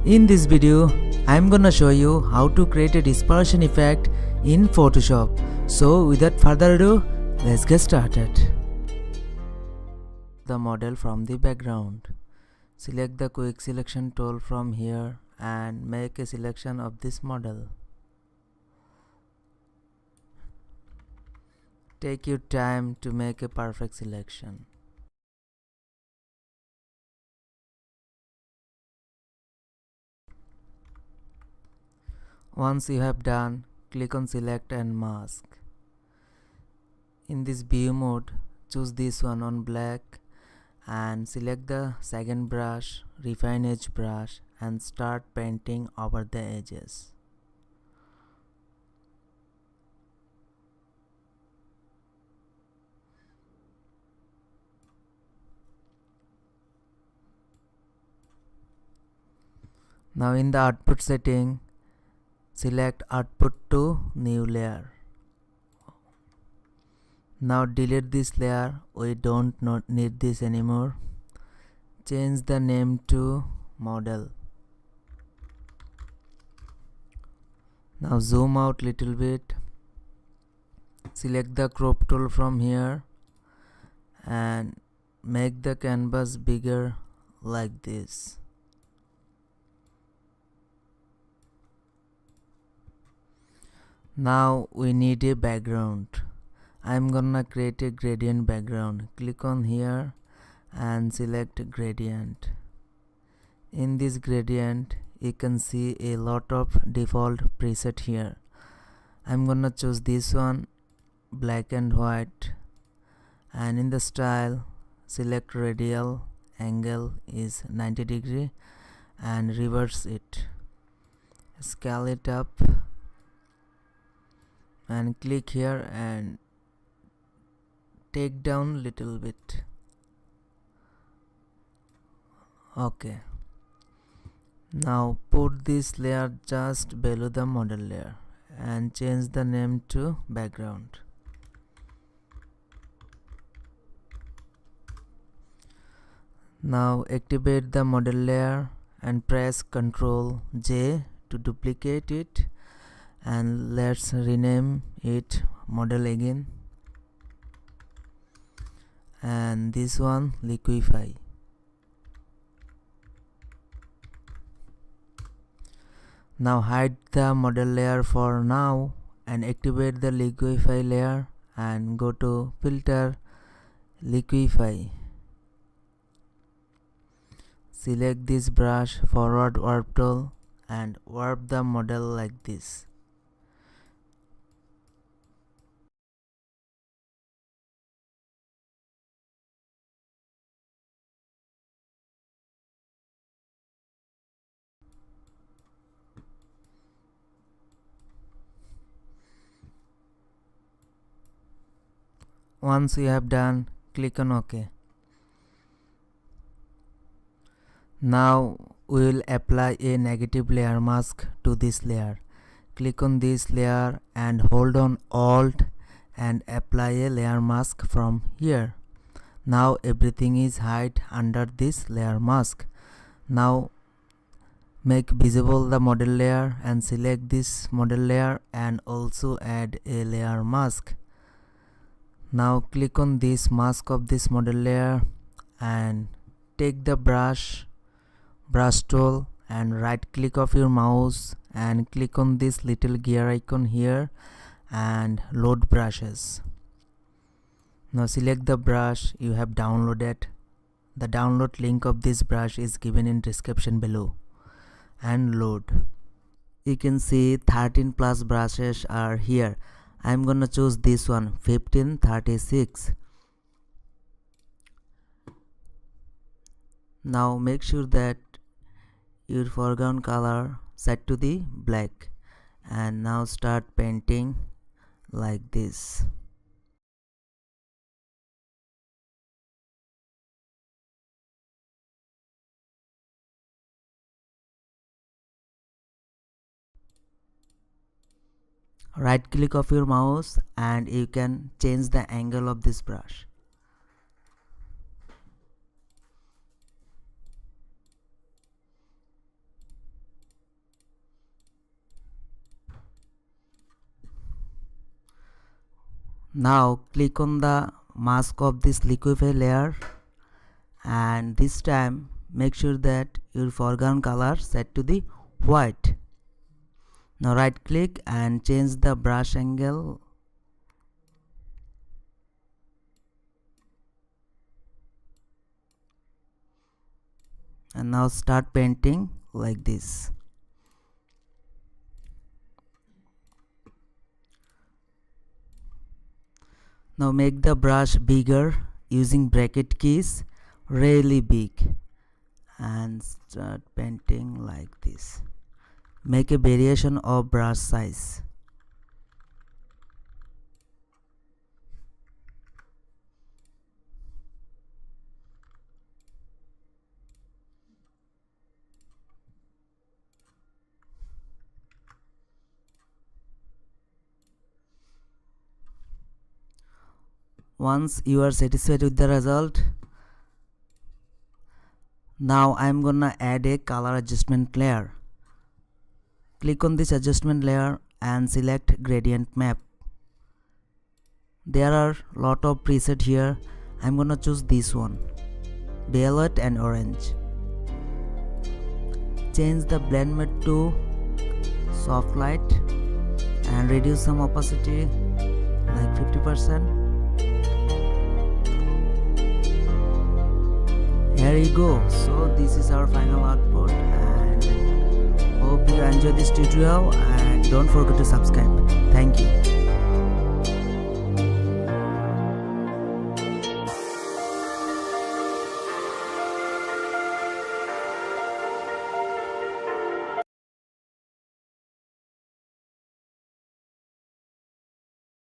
In this video, I'm gonna show you how to create a dispersion effect in Photoshop. So without further ado, let's get started. The model from the background. Select the quick selection tool from here and make a selection of this model. Take your time to make a perfect selection. Once you have done, click on select and mask. In this view mode, choose this one on black and select the second brush, refine edge brush, and start painting over the edges. Now in the output setting, select output to new layer. Now delete this layer, we don't need this anymore. Change the name to model. Now zoom out little bit. Select the crop tool from here and make the canvas bigger like this. Now we need a background. I'm gonna create a gradient background. Click on here and select gradient. In this gradient you can see a lot of default preset here. I'm gonna choose this one, black and white, and in the style select radial angle is 90 degree and reverse it. Scale it up and click here and take down little bit. Okay, now put this layer just below the model layer and change the name to background. Now activate the model layer and press Ctrl J to duplicate it, and let's rename it model again, and this one liquify. Now hide the model layer for now and activate the liquify layer and go to filter, liquify. Select this brush, forward warp tool, and warp the model like this. Once you have done, click on OK. Now we will apply a negative layer mask to this layer. Click on this layer and hold on Alt and apply a layer mask from here. Now everything is hid under this layer mask. Now make visible the model layer and select this model layer and also add a layer mask. Now click on this mask of this model layer and take the brush tool and right click of your mouse and click on this little gear icon here and load brushes. Now select the brush you have downloaded. The download link of this brush is given in description below, and load. You can see 13 plus brushes are here. I'm gonna choose this one, 1536. Now make sure that your foreground color set to the black, and now start painting like this. Right click of your mouse and you can change the angle of this brush. Now click on the mask of this liquify layer, and this time make sure that your foreground color set to the white. Now right click and change the brush angle. And now start painting like this. Now make the brush bigger using bracket keys, really big, and start painting like this. Make a variation of brush size. Once you are satisfied with the result, now I'm gonna add a color adjustment layer. Click on this adjustment layer and select gradient map. There are lot of preset here. I'm gonna choose this one, violet and orange. Change the blend mode to soft light and reduce some opacity like 50%. Here you go. So this is our final output, and hope you enjoy this tutorial, and don't forget to subscribe. Thank you.